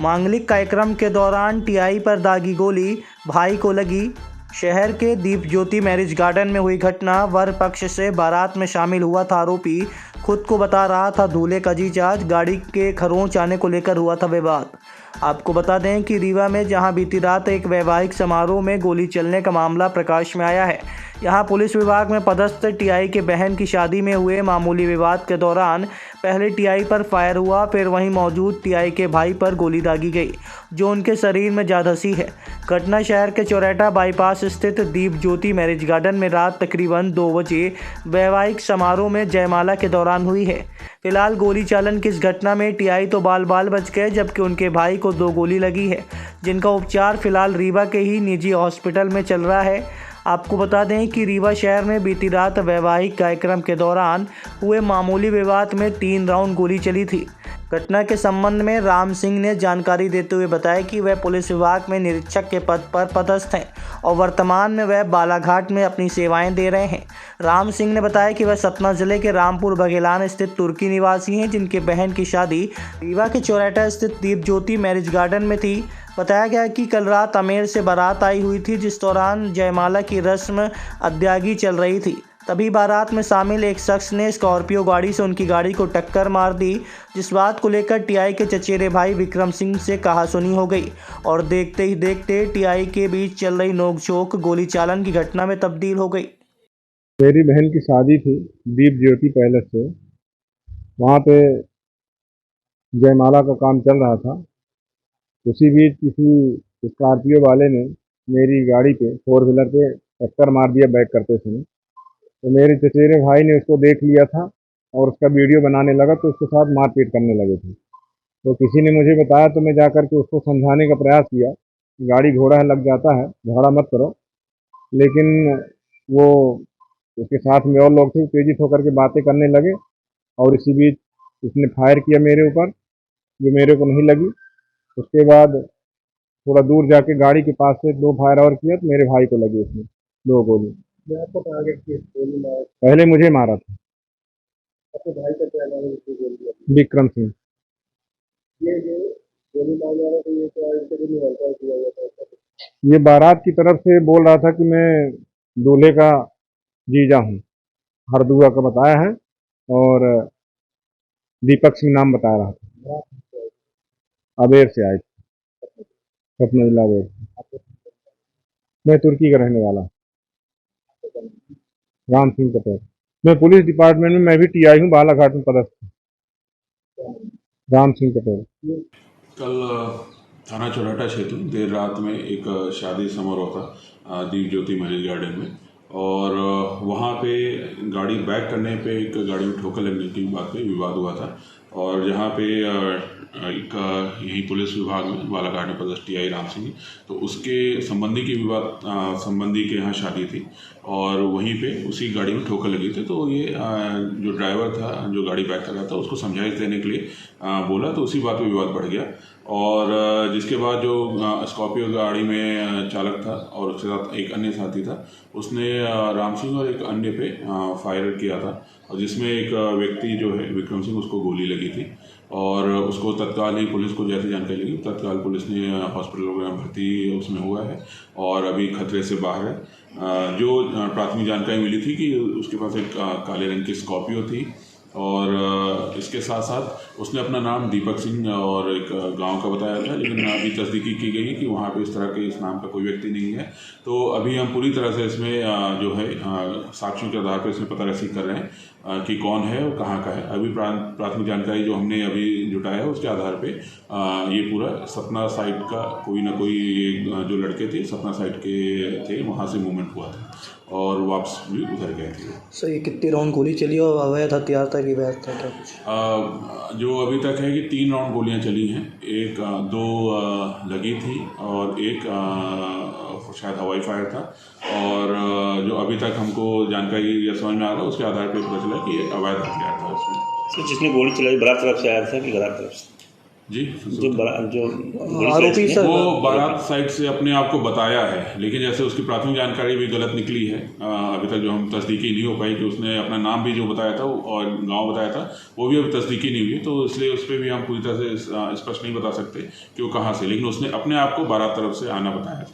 मांगलिक कार्यक्रम के दौरान टीआई पर दागी गोली, भाई को लगी। शहर के दीप ज्योति मैरिज गार्डन में हुई घटना। वर पक्ष से बारात में शामिल हुआ था आरोपी, खुद को बता रहा था दूल्हे का जीजा। गाड़ी के खरोंच आने को लेकर हुआ था विवाद। आपको बता दें कि रीवा में जहां बीती रात एक वैवाहिक समारोह में गोली चलने का मामला प्रकाश में आया है। यहां पुलिस विभाग में पदस्थ टीआई के बहन की शादी में हुए मामूली विवाद के दौरान पहले टीआई पर फायर हुआ, फिर वहीं मौजूद टीआई के भाई पर गोली दागी गई, जो उनके शरीर में जा धंसी है। घटना शहर के चौराहा बाईपास स्थित दीप ज्योति मैरिज गार्डन में रात तकरीबन 2 बजे वैवाहिक समारोह में जयमाला के दौरान हुई है। फिलहाल गोली चालन की इस घटना में टीआई तो बाल बाल बच गए, जबकि उनके भाई को 2 गोली लगी है, जिनका उपचार फिलहाल रीवा के ही निजी हॉस्पिटल में चल रहा है। आपको बता दें कि रीवा शहर में बीती रात वैवाहिक कार्यक्रम के दौरान हुए मामूली विवाद में 3 राउंड गोली चली थी। घटना के संबंध में राम सिंह ने जानकारी देते हुए बताया कि वह पुलिस विभाग में निरीक्षक के पद पर पदस्थ हैं और वर्तमान में वह बालाघाट में अपनी सेवाएं दे रहे हैं। राम सिंह ने बताया कि वह सतना जिले के रामपुर बघेलान स्थित तुर्की निवासी हैं, जिनके बहन की शादी रीवा के चौराहा स्थित दीप ज्योति मैरिज गार्डन में थी। बताया गया कि कल रात अमेर से बारात आई हुई थी, जिस दौरान जयमाला की रस्म अद्यागी चल रही थी। तभी बारात में शामिल एक शख्स ने स्कॉर्पियो गाड़ी से उनकी गाड़ी को टक्कर मार दी, जिस बात को लेकर टीआई के चचेरे भाई विक्रम सिंह से कहासुनी हो गई और देखते ही देखते टीआई के बीच चल रही नोकझोंक गोली चालन की घटना में तब्दील हो गई। मेरी बहन की शादी थी दीप ज्योति पैलेस से। वहाँ पे जयमाला का काम चल रहा था। उसी बीच किसी स्कॉर्पियो वाले ने मेरी गाड़ी पे 4 व्हीलर पे टक्कर मार दिया बैक करते समय। तो मेरे चचेरे भाई ने उसको देख लिया था और उसका वीडियो बनाने लगा, तो उसके साथ मारपीट करने लगे थे। तो किसी ने मुझे बताया, तो मैं जाकर के उसको समझाने का प्रयास किया, गाड़ी घोड़ा लग जाता है, झगड़ा मत करो। लेकिन वो उसके साथ में और लोग थे, तेजी होकर के बातें करने लगे और इसी बीच उसने फायर किया मेरे ऊपर, जो मेरे को नहीं लगी। उसके बाद थोड़ा दूर जाके गाड़ी के पास से 2 फायर और किया, तो मेरे भाई को लगी उसमें 2 गोली। आपको टारगेट किस गोली मारा? पहले मुझे मारा था। आपके भाई का क्या नाम है? विक्रम सिंह। ये जो गोली मारने वाला था, ये क्या इंटरव्यू में हल्का किया गया था? ये बारात की तरफ से बोल रहा था कि मैं दूल्हे का जीजा हूँ, हरदुआ का बताया है, और दीपक सिंह नाम बता रहा था। अबेर से आए थे, सतना जिला अबेर। मैं तुर्की का रहने वाला, राम सिंह पटेल। मैं पुलिस डिपार्टमेंट में, मैं भी टीआई हूँ, बालाघाट में पदस्थ हूँ। राम सिंह पटेल। कल थाना चौराहा क्षेत्र देर रात में एक शादी समारोह था दीप ज्योति मैरिज गार्डन में, और वहाँ पे गाड़ी बैक करने पे एक गाड़ी में ठोकर लगने की बात पे विवाद हुआ था। और जहाँ पे एक यही पुलिस विभाग में बालाघाट में पदस्थ टीआई राम सिंह, तो उसके संबंधी की विवाद संबंधी के यहाँ शादी थी और वहीं पे उसी गाड़ी में ठोकर लगी थी। तो ये जो ड्राइवर था, जो गाड़ी बैक कर रहा था, उसको समझाइश देने के लिए बोला, तो उसी बात पे विवाद बढ़ गया। और जिसके बाद जो स्कॉर्पियो गाड़ी में चालक था और उसके साथ एक अन्य साथी था, उसने राम सिंह और एक अन्य पे फायर किया था, और जिसमें एक व्यक्ति जो है विक्रम सिंह, उसको गोली लगी थी। और उसको तत्काल ही पुलिस को जैसे जानकारी लगी, तत्काल पुलिस ने हॉस्पिटल वगैरह भर्ती उसमें हुआ है और अभी खतरे से बाहर है। जो प्राथमिक जानकारी मिली थी कि उसके पास एक काले रंग की स्कॉर्पियो थी, और इसके साथ साथ उसने अपना नाम दीपक सिंह और एक गांव का बताया था, लेकिन अभी तस्दीकी की गई कि वहाँ पे इस तरह के इस नाम का कोई व्यक्ति नहीं है। तो अभी हम पूरी तरह से इसमें जो है साक्ष्यों के आधार पर इसमें पता रसी कर रहे हैं कि कौन है और कहाँ का है। अभी प्राथमिक जानकारी जो हमने अभी जुटाया है उसके आधार पे ये पूरा सतना साइड का कोई ना कोई जो लड़के थे सतना साइड के थे, वहाँ से मूवमेंट हुआ था और वापस भी उधर गए थे। सर, ये कितनी राउंड गोली चली और अवैध हथियार था कि वैध था, क्या कुछ? जो अभी तक है कि 3 राउंड गोलियां चली हैं, एक 2 लगी थी और एक शायद हवाई फायर था। और जो अभी तक हमको जानकारी या समझ में आ रहा है उसके आधार पर पता चला कि ये अवैध हथियार था उसमें। तो जिसने गोली चलाई बरात तरफ से आया था कि गलत तरफ से? जी जो गोली आरोपी चलाई थी, सर- वो बारात साइड से अपने आप को बताया है, लेकिन जैसे उसकी प्राथमिक जानकारी भी गलत निकली है। अभी तक जो हम तस्दीकी नहीं हो पाई कि उसने अपना नाम भी जो बताया था और गांव बताया था वो भी अभी तस्दीकी नहीं हुई है, तो इसलिए उस पर भी हम पूरी तरह से स्पष्ट नहीं बता सकते कि वो कहाँ से, लेकिन उसने अपने आप को बारात तरफ से आना बताया था।